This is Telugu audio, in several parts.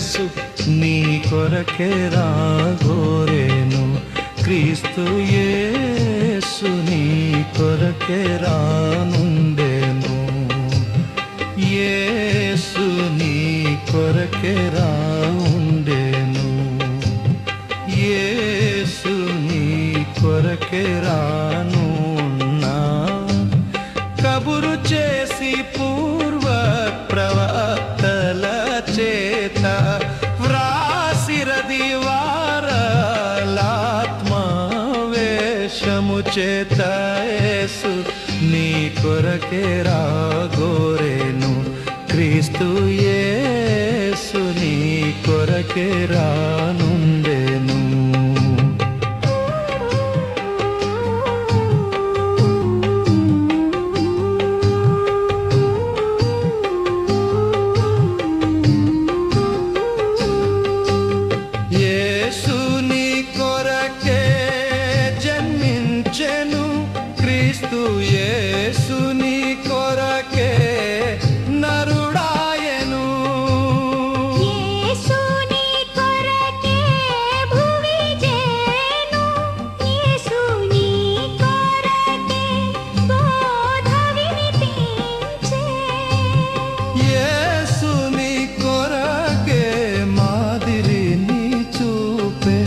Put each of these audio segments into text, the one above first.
యేసు నీ కొరకే రాగోరేను క్రీస్తు యేసు నీ కొరకే రానుండెను యేసు నీ కొరకే రానుండెను యేసు నీ కొరకే రానున్నా కబురు చేసి పూర్వ ప్రవక్తల చేత వ్రాసిరది వారలాత్మవేషము చేత యేసు నీ కొరకే రాగోరేను క్రీస్తు యేసు నీ కొరకే రానుండెను క్రీస్తు యేసు నీ కొరకే నరుడాయెను యేసు నీ కొరకే భూమి చేరెను యేసు నీ కొరకే బోధ వినిపించే యేసు నీ కొరకే మాదిరిని చూపే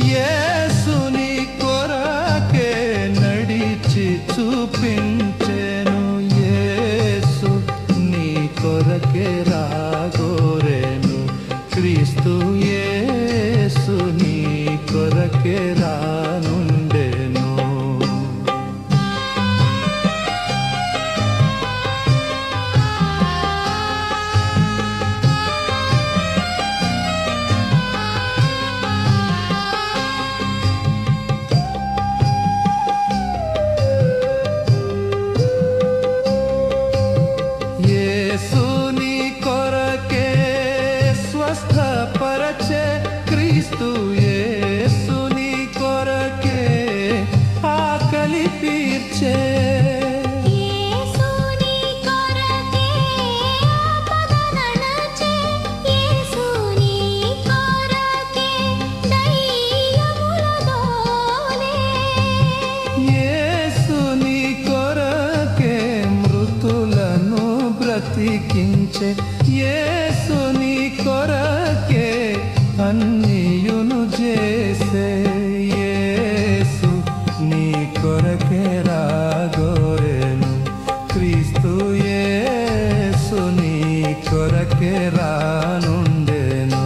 యేసు నీ కొరకే చూపించెను యేసు నీ కొరకే రాగోరేను క్రీస్తు యేసు నీ కొరకే రానుండెను యేసు నీ కొరకే స్వస్థపరచే క్రీస్తు యేసు నీ కొరకే ఆకలి తీర్చే యేసు నీ కొరకే ఆపదనచే యేసు నీ కొరకే దయ్యముల దోలే యేసు నీ కొరకే మృతులను బ్రతికించే యేసు నీ కొరకే అన్నియును చేసే యేసు నీ కొరకే రాగోరేను క్రీస్తు యేసు నీ కొరకే రానుండెను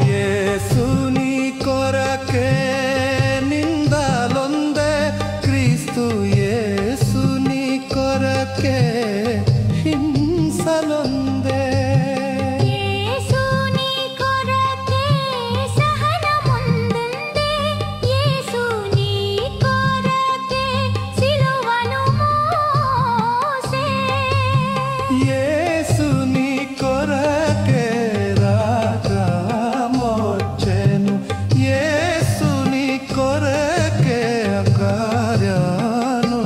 యేసు నీ కొరకే నిందలొందే క్రీస్తు యేసు నీ కొరకే హింసలొందే యేసు నీ కొరకే సహనముందుందే యేసు నీ కొరకే సిలువను మోసే యేసు నీ కొరకే రాగమొచ్చెను యేసు నీ కొరకే కార్యాను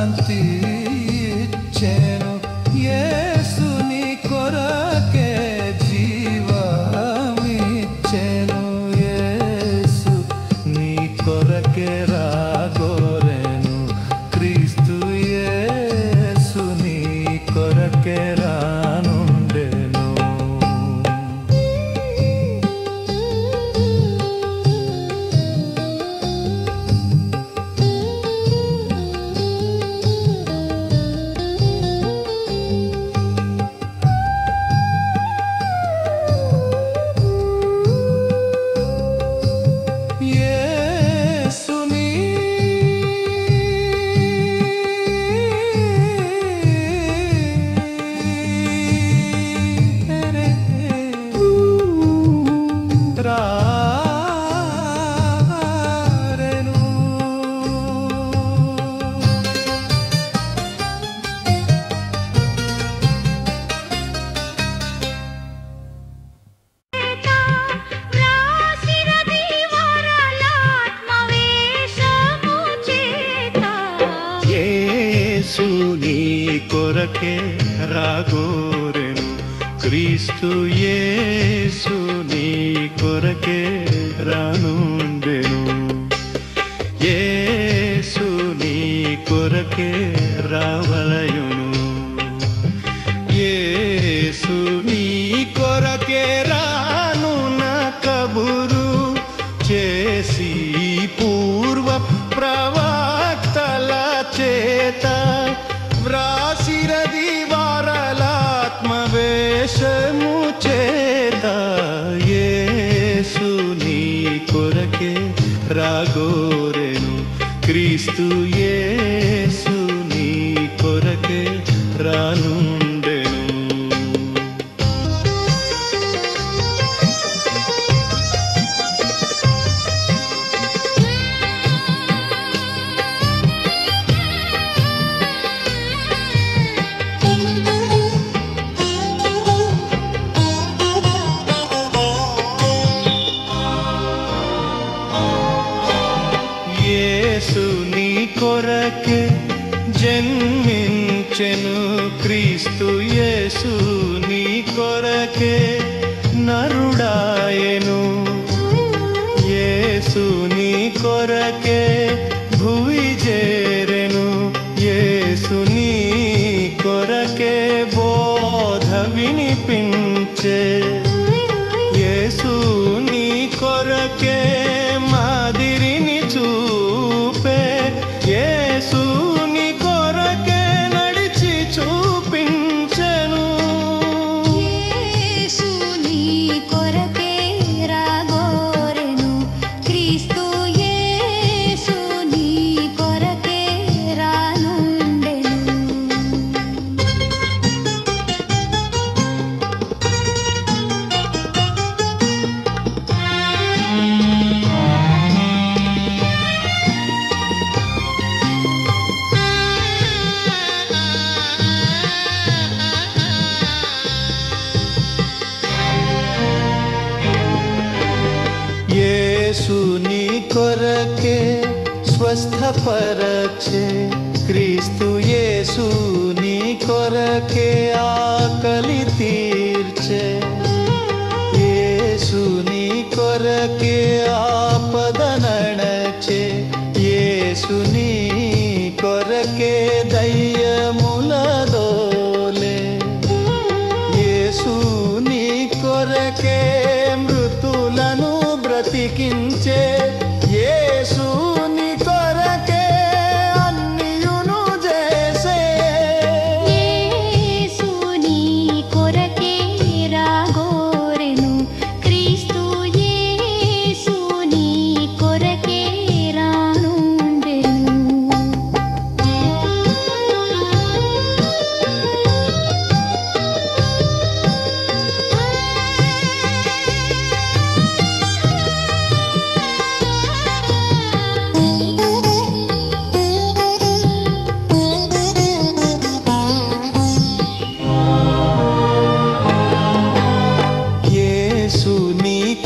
శాంతి ఇచ్చెను. యేసు నీ కొరకే జీవమిచ్చెను. యేసు నీ కొరకే రాగోరెను. క్రీస్తు యేసు నీ కొరకే రానుండెను. యేసు నీ కొరకే రాగోరెను. క్రీస్తు యేసు నీ కొరకే రానుండెను. యేసు నీ కొరకే రావలయును. యేసు నీ కొరకే రానున్న కబురు చేసి పూర్వ ప్రవక్తల చేత వ్రాసిరది వారలాత్మవేషము చేత. యేసు నీ కొరకే రాగోరెను. క్రీస్తు యేసు నీ కొరకే రానుండెను. యేసు నీ కొరకే జన్మించెను. క్రీస్తు యేసు నీ కొరకే నరుడాయెను. యేసు నీ కొరకే భువి చేరెను. యేసు నీ కొరకే బోధ వినిపించే. యేసు నీ కొరకే మాదిరిని చూపే. యేసు నీ కొరకే నడిచి చూపించెను. యేసు నీ కొరకే రాగోరెను. క్రీస్తు యేసు నీ కొరకే రానుండెను. యేసు నీ కొరకే స్వస్థపరచే. క్రీస్తు యేసు నీ కొరకే ఆకలి తీర్చే. యేసు నీ కొరకే ఆపద నడచే. యేసు నీ కొరకే దయ్యముల దోలే. యేసు నీ కొరకే మృతులను బ్రతికించే. యేసు నీ కొరకే అన్నియును చేసే. యేసు నీ కొరకే రాగోరెను. క్రీస్తు యేసు నీ కొరకే రానుండెను.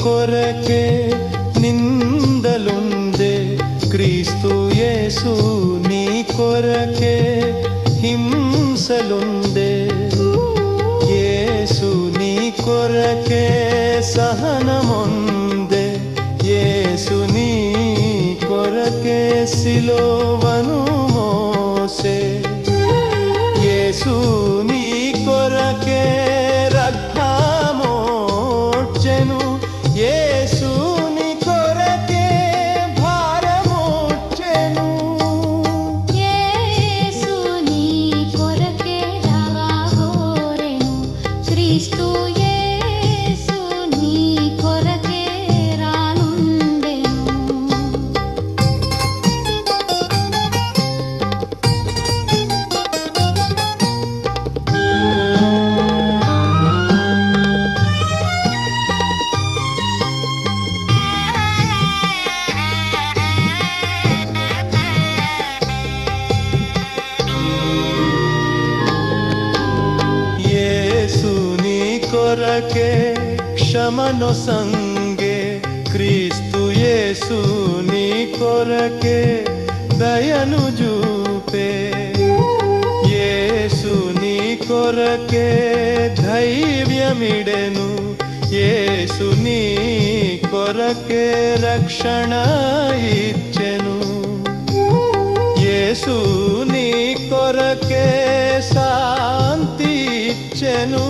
కొరకే నిందలుందే. క్రీస్తు యేసు నీ కొరకే సిలువను మోసే యేసు నీ కొరకే రక్తమోడ్చెను యేసు నీ కొరకే భారమోడ్చెను యేసు నీ కొరకే రాగోరెను క్రీస్తు యేసు నీ కొరకే రానుండెను యేసు నీ కొరకే క్షమను సంగే క్రీస్తు యేసు నీ కొరకే దయను చూపే యేసు నీ కొరకే ధైర్యమిడెను యేసు నీ కొరకే రక్షణ ఇచ్చెను యేసు నీ కొరకే శాంతి ఇచ్చెను